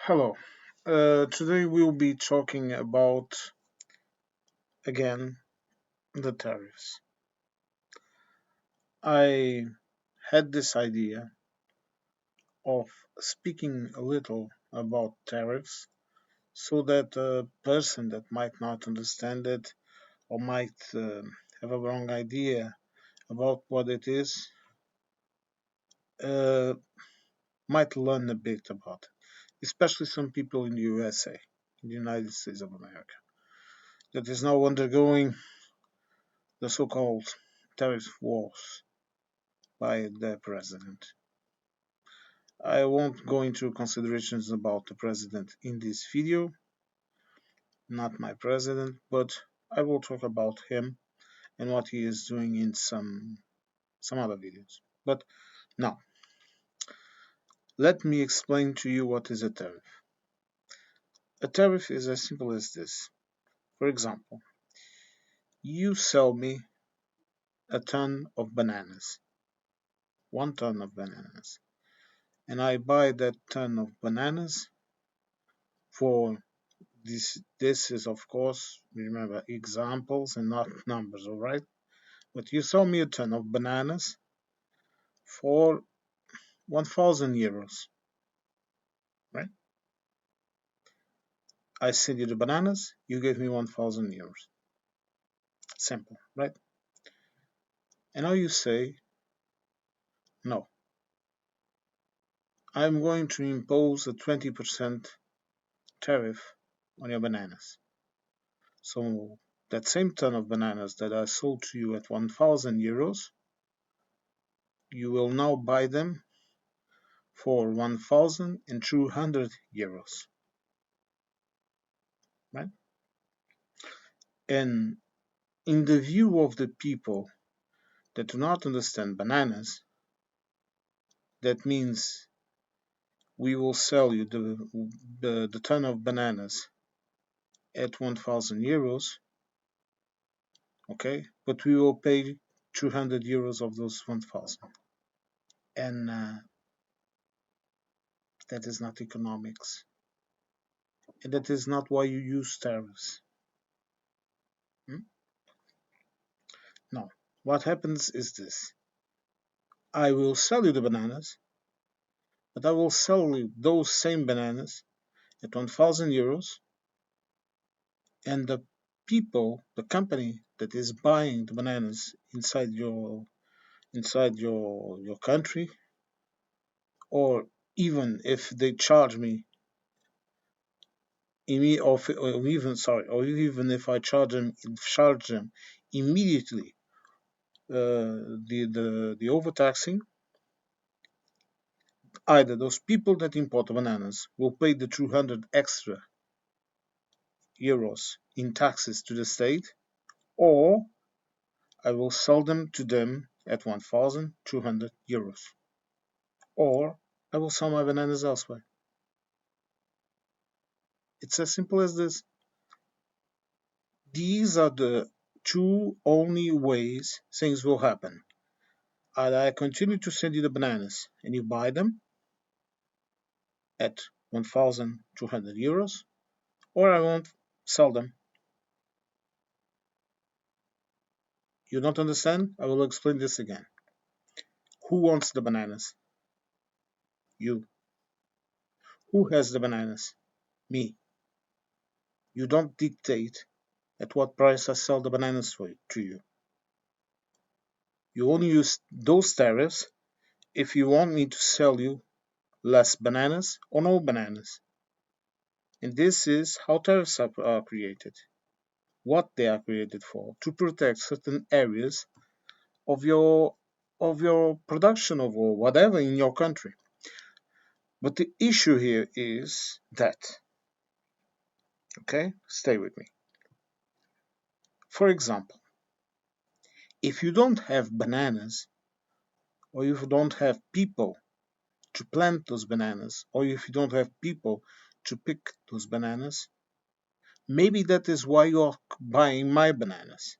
Hello. Today we'll be talking about again the tariffs. I had this idea of speaking a little about tariffs so that a person that might not understand it or might have a wrong idea about what it is uh, might learn a bit about it, especially some people in the USA, in the United States of America, that is now undergoing the so-called tariff wars by the president. I won't go into considerations about the president in this video, not my president, but I will talk about him and what he is doing in some other videos. But now, let me explain to you what is a tariff. A tariff is as simple as this. For example, you sell me a ton of bananas, 1 ton of bananas, and I buy that ton of bananas for this is of course, remember, examples and not numbers, all right? But you sell me a ton of bananas for 1,000 euros, right? I send you the bananas, you gave me 1,000 euros. Simple, right? And now you say, no, I'm going to impose a 20% tariff on your bananas. So that same ton of bananas that I sold to you at 1,000 euros, you will now buy them for 1,200 euros, right? And in the view of the people that do not understand bananas, that means we will sell you the ton of bananas at 1,000 euros, okay? But we will pay 200 euros of those 1,000. And that is not economics. And that is not why you use tariffs. Hmm? No. What happens is this. I will sell you the bananas, but I will sell you those same bananas at 1,000 euros, and the people, the company that is buying the bananas inside your country, or even if they charge me, or even if I charge them immediately the overtaxing, either those people that import the bananas will pay the 200 extra euros in taxes to the state, or I will sell them to them at 1,200 euros, or I will sell my bananas elsewhere. It's as simple as this. These are the two only ways things will happen. Either I continue to send you the bananas and you buy them at 1,200 euros, or I won't sell them. You don't understand? I will explain this again. Who wants the bananas? You. Who has the bananas? Me. You don't dictate at what price I sell the bananas to you. You only use those tariffs if you want me to sell you less bananas or no bananas. And this is how tariffs are created. What they are created for, to protect certain areas of your production of or whatever in your country. But the issue here is that, okay, stay with me. For example, if you don't have bananas, or if you don't have people to plant those bananas, or if you don't have people to pick those bananas, maybe that is why you're buying my bananas.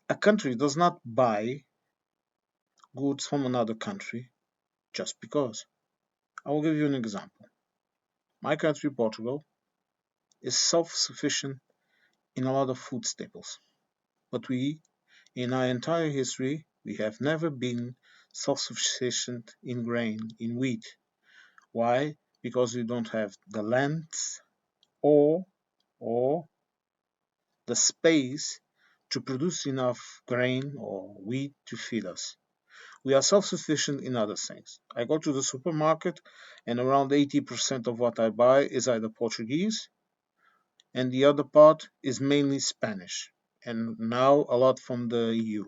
A country does not buy goods from another country just because. I will give you an example. My country, Portugal, is self-sufficient in a lot of food staples, but in our entire history, we have never been self-sufficient in grain, in wheat. Why? Because we don't have the land or or the space to produce enough grain or wheat to feed us. We are self sufficient in other things. I go to the supermarket and around 80% of what I buy is either Portuguese and the other part is mainly Spanish. And now a lot from the EU.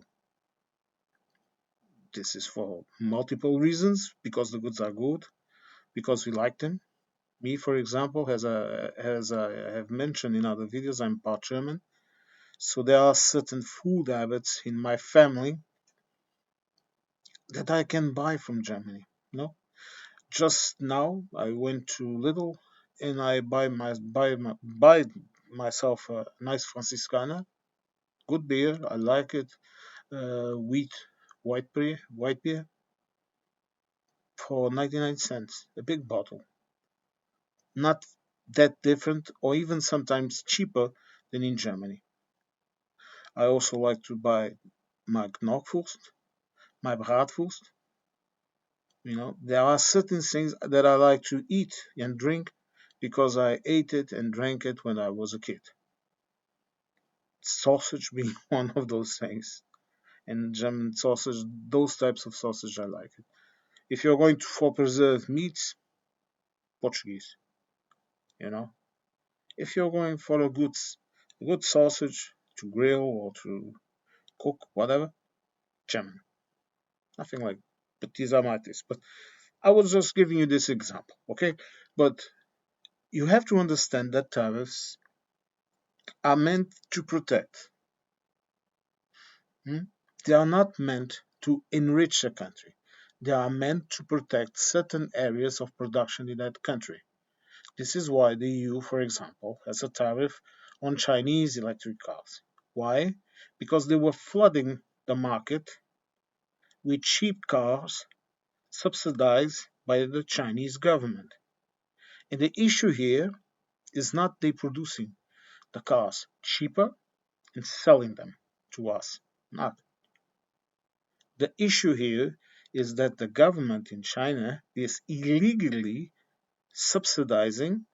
This is for multiple reasons because the goods are good, because we like them. Me, for example, as I have mentioned in other videos, I'm part German. So there are certain food habits in my family that I can buy from Germany. No, just now I went to Lidl and I buy myself a nice Franciscana, good beer. I like it. Wheat white beer for 99 cents, a big bottle. Not that different, or even sometimes cheaper than in Germany. I also like to buy my Knockwurst, my Bratwurst. There are certain things that I like to eat and drink because I ate it and drank it when I was a kid. Sausage being one of those things. And German sausage, those types of sausage, I like it. If you're going for preserved meats, Portuguese, you know. If you're going for a good sausage to grill or to cook, whatever, German. Nothing like, but these are my tastes. But I was just giving you this example, okay? But you have to understand that tariffs are meant to protect. Hmm? They are not meant to enrich a country. They are meant to protect certain areas of production in that country. This is why the EU, for example, has a tariff on Chinese electric cars. Why? Because they were flooding the market with cheap cars subsidized by the Chinese government. And the issue here is not they producing the cars cheaper and selling them to us. Not. The issue here is that the government in China is illegally subsidizing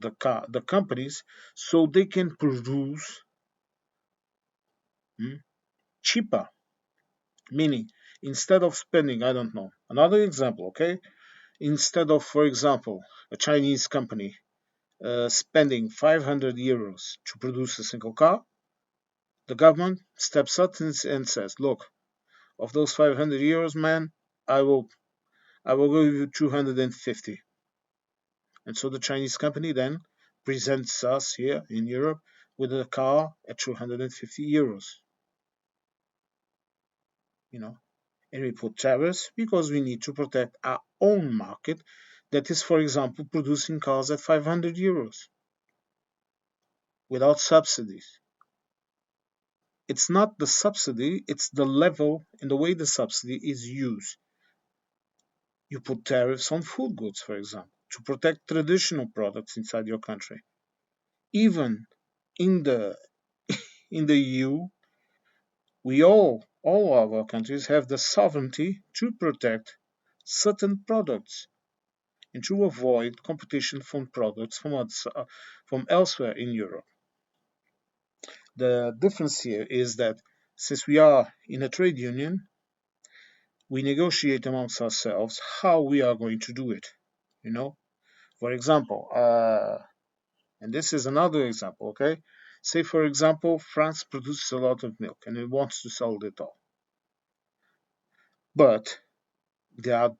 the companies so they can produce mm, cheaper. Meaning, instead of spending, I don't know, another example, okay? Instead of, for example, a Chinese company spending 500 euros to produce a single car, the government steps up and says, look, of those 500 euros, man, I will I will give you 250. And so the Chinese company then presents us here in Europe with a car at 250 euros, you know. And we put tariffs because we need to protect our own market that is, for example, producing cars at 500 euros without subsidies. It's not the subsidy, it's the level and the way the subsidy is used. You put tariffs on food goods, for example, to protect traditional products inside your country. Even in the in the EU, we all of our countries have the sovereignty to protect certain products and to avoid competition from products from elsewhere in Europe. The difference here is that since we are in a trade union, we negotiate amongst ourselves how we are going to do it. You know, for example, and this is another example, okay? Say, for example, France produces a lot of milk and it wants to sell it all. But they are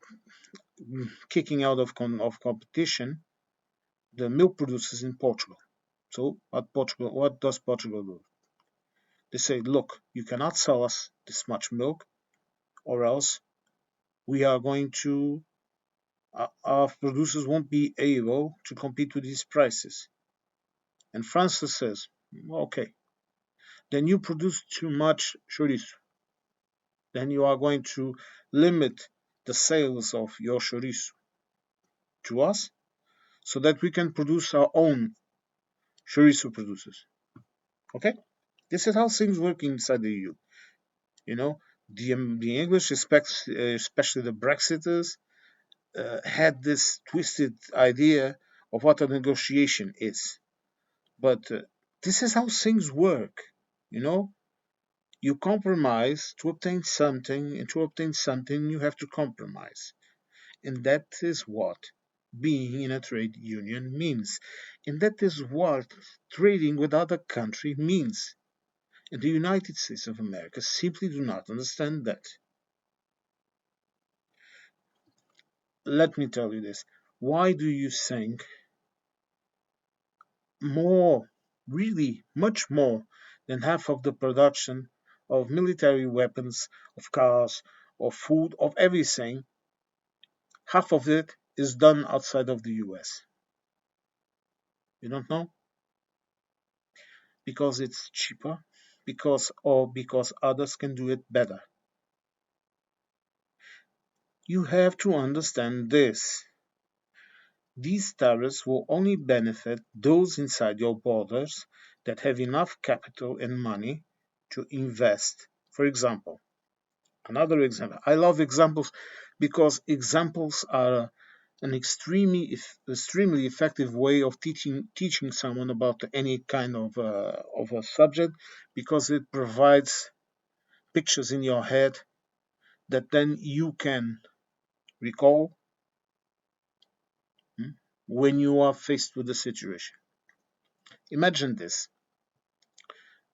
kicking out of competition the milk producers in Portugal. So what does Portugal do? They say, look, you cannot sell us this much milk, or else we are going to our producers won't be able to compete with these prices. And France says, okay, then you produce too much chorizo. Then you are going to limit the sales of your chorizo. to us so that we can produce our own chorizo producers. Okay? This is how things work inside the EU. You know, the English, especially the Brexiters, had this twisted idea of what a negotiation is. But this is how things work. You know, you compromise to obtain something, and to obtain something, you have to compromise. And that is what being in a trade union means. And that is what trading with other country means. And the United States of America simply do not understand that. Let me tell you this. Why do you think more, really much more than half of the production of military weapons, of cars, of food, of everything, half of it is done outside of the US? You don't know? Because it's cheaper, because others can do it better. You have to understand this. These tariffs will only benefit those inside your borders that have enough capital and money to invest. For example, another example. I love examples because examples are an extremely effective way of teaching someone about any kind of a subject, because it provides pictures in your head that then you can recall, hmm, when you are faced with the situation. Imagine this: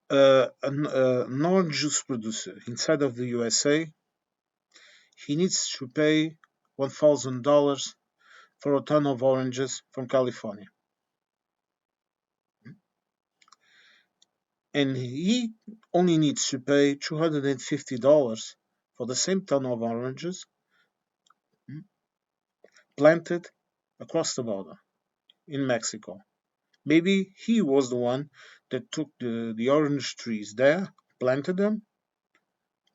an orange juice producer inside of the USA, he needs to pay $1,000 for a ton of oranges from California, and he only needs to pay $250 for the same ton of oranges, hmm, planted across the border in Mexico. Maybe he was the one that took the orange trees there, planted them,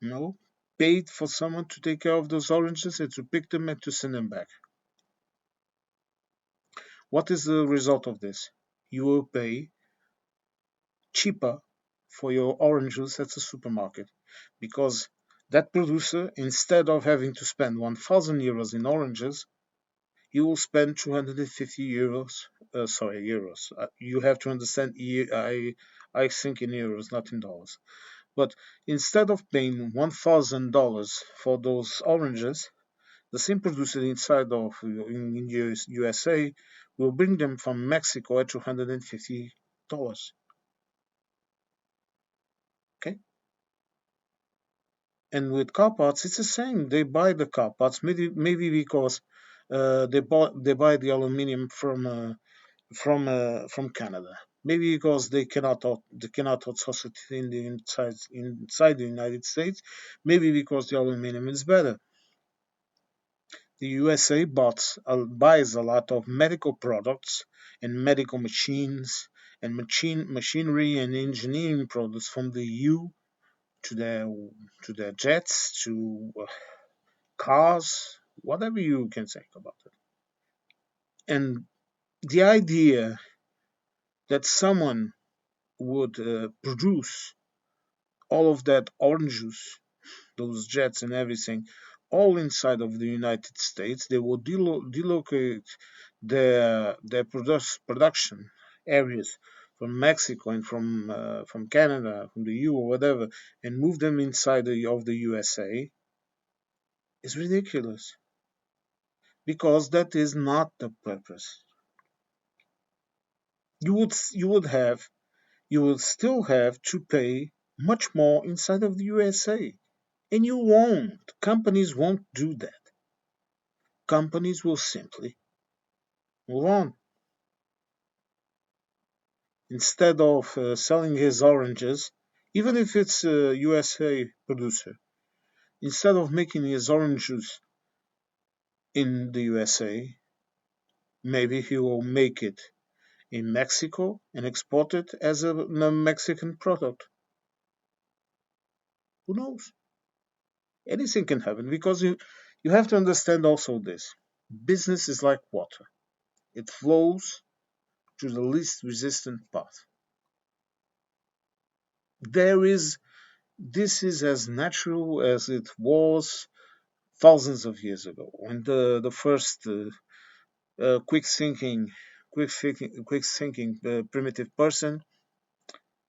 you know, paid for someone to take care of those oranges and to pick them and to send them back. What is the result of this? You will pay cheaper for your oranges at the supermarket, because that producer, instead of having to spend 1,000 euros in oranges, he will spend 250 euros. Sorry, euros. You have to understand, I think in euros, not in dollars. But instead of paying $1,000 for those oranges, the same producer inside of in USA will bring them from Mexico at $250. Okay, and with car parts, it's the same. They buy the car parts, maybe because they buy the aluminium from Canada. Maybe because they cannot outsource it in the inside the United States. Maybe because the aluminum is better. The USA buys a lot of medical products and medical machines and machinery and engineering products from the EU, to their jets, to cars, whatever you can think about it. And the idea that someone would produce all of that orange juice, those jets and everything, all inside of the United States, they will delocate their production areas from Mexico and from Canada, from the EU or whatever, and move them inside of the USA, is ridiculous, because that is not the purpose. You would you will still have to pay much more inside of the USA. And you won't. Companies won't do that. Companies will simply move on. Instead of selling his oranges, even if it's a USA producer, instead of making his orange juice in the USA, maybe he will make it in Mexico and export it as a Mexican product. Who knows? Anything can happen, because you have to understand also this. Business is like water. It flows through the least resistant path. There is This is as natural as it was thousands of years ago when the first quick thinking primitive person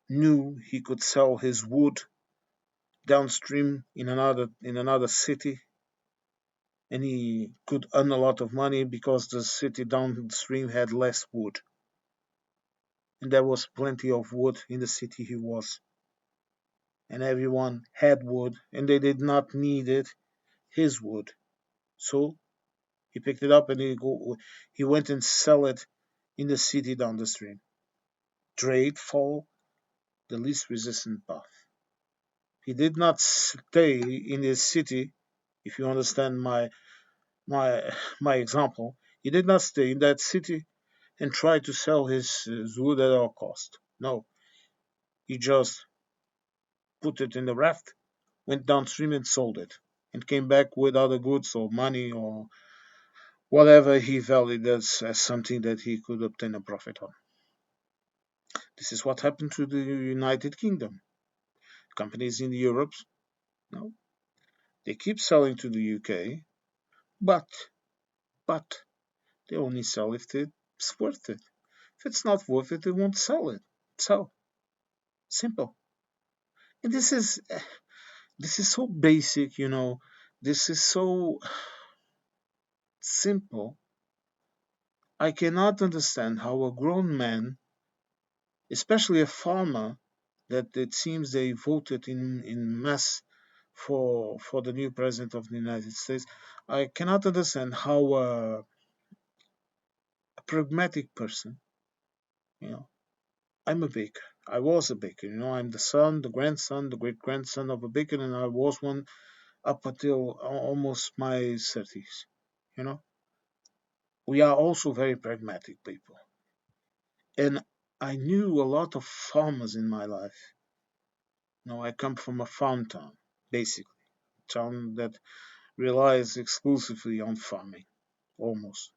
knew he could sell his wood downstream in another city, and he could earn a lot of money because the city downstream had less wood, and there was plenty of wood in the city he was, and everyone had wood, and they did not need it, his wood. So he picked it up and he went and sell it in the city down the stream. Trade follow the least resistant path. He did not stay in the city. If you understand my my example, he did not stay in that city and try to sell his wood at all cost. No, he just put it in the raft, went downstream and sold it, and came back with other goods or money or whatever he valued as something that he could obtain a profit on. This is what happened to the United Kingdom. Companies in Europe, no, they keep selling to the UK, but but they only sell if it's worth it. If it's not worth it, they won't sell it. So simple. And this is so basic, you know. This is so simple. I cannot understand how a grown man, especially a farmer, that it seems they voted in mass for the new president of the United States. I cannot understand how a pragmatic person, you know, I'm a baker. I was a baker, you know. I'm the son, the grandson, the great grandson of a baker, and I was one up until almost my 30s. You know, we are also very pragmatic people, and I knew a lot of farmers in my life. You know, I come from a farm town, basically, a town that relies exclusively on farming, almost.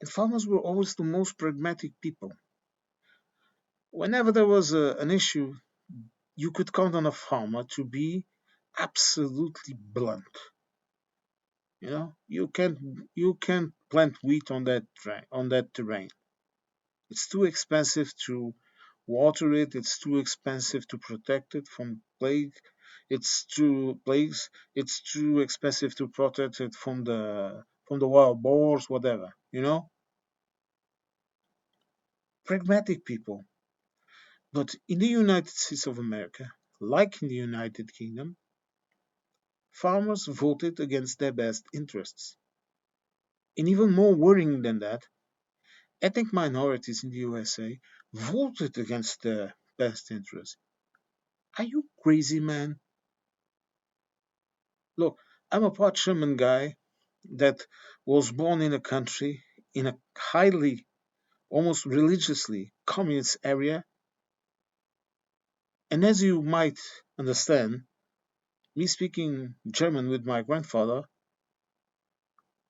And farmers were always the most pragmatic people. Whenever there was an issue, you could count on a farmer to be absolutely blunt. You know, you can't plant wheat on that terrain. It's too expensive to water it. It's too expensive to protect it from plagues. It's too expensive to protect it from the wild boars, whatever. You know, pragmatic people. But in the United States of America, like in the United Kingdom, farmers voted against their best interests. And even more worrying than that, ethnic minorities in the USA voted against their best interests. Are you crazy, man? Look, I'm a part German guy that was born in a country in a highly, almost religiously communist area. And as you might understand, me speaking German with my grandfather,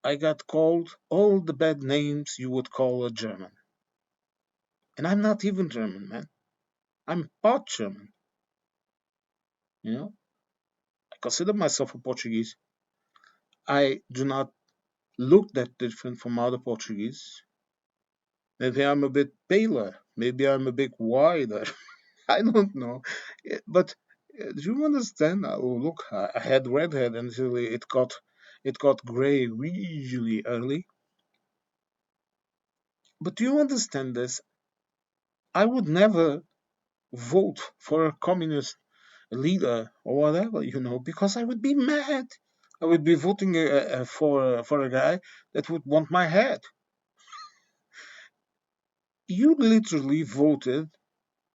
I got called all the bad names you would call a German. And I'm not even German, man. I'm part German. You know, I consider myself a Portuguese. I do not look that different from other Portuguese. Maybe I'm a bit paler. Maybe I'm a bit wider. I don't know. But do you understand? Oh, look, I had red hair until it got gray really early. But do you understand this? I would never vote for a communist leader or whatever, because I would be mad. I would be voting for a guy that would want my head. You literally voted,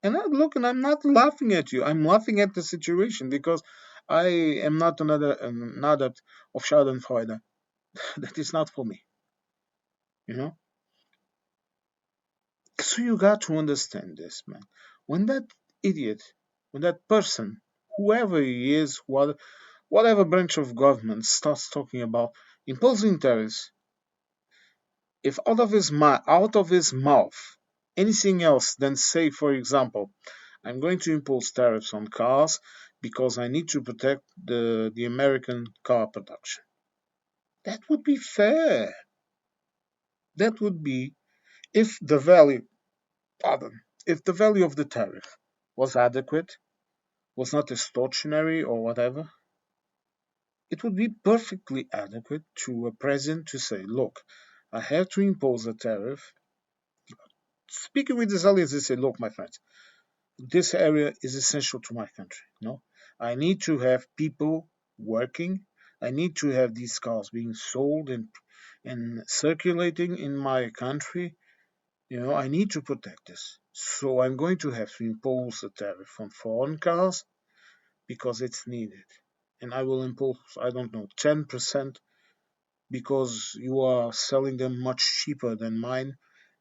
and I'm not laughing at you. I'm laughing at the situation because I am not an adept of Schadenfreude. That is not for me, you know. So you got to understand this, man. When that idiot, when that person, whoever he is, whatever branch of government starts talking about imposing tariffs, If out of his mouth anything else than say, for example, I'm going to impose tariffs on cars because I need to protect the American car production. That would be fair. That would be if the value, pardon, if the value of the tariff was adequate, was not extortionary or whatever, it would be perfectly adequate to a president to say, look, I have to impose a tariff. Speaking with his allies, they say, look, my friends, this area is essential to my country. No, I need to have people working. I need to have these cars being sold and circulating in my country. I need to protect this. So I'm going to have to impose a tariff on foreign cars because it's needed. And I will impose, I don't know, 10% because you are selling them much cheaper than mine.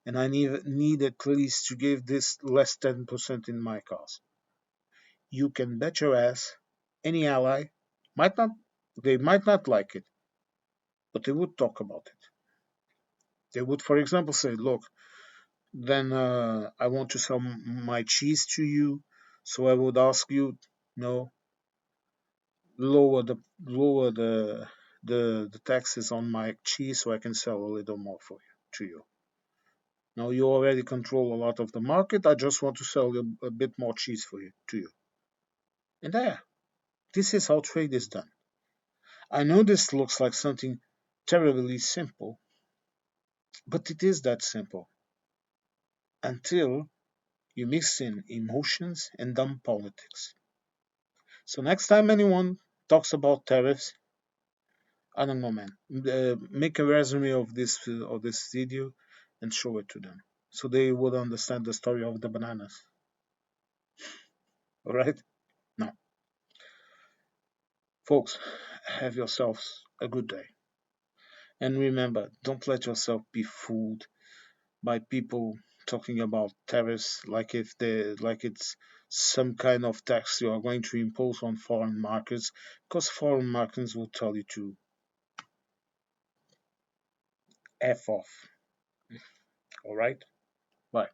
And I need at least to give this less 10% in my cars. You can bet your ass any ally might not they might not like it, but they would talk about it. They would, for example, say, "Look, then I want to sell my cheese to you, so I would ask you, no, lower the taxes on my cheese so I can sell a little more for you to you. Now you already control a lot of the market. I just want to sell a bit more cheese for you to you." And there, this is how trade is done. I know this looks like something terribly simple, but it is that simple until you mix in emotions and dumb politics. So next time anyone talks about tariffs, I don't know, man. Make a resume of this video and show it to them, so they would understand the story of the bananas. All right? Now, folks, have yourselves a good day, and remember, don't let yourself be fooled by people talking about tariffs like it's some kind of tax you are going to impose on foreign markets, because foreign markets will tell you to F off. All right? Bye.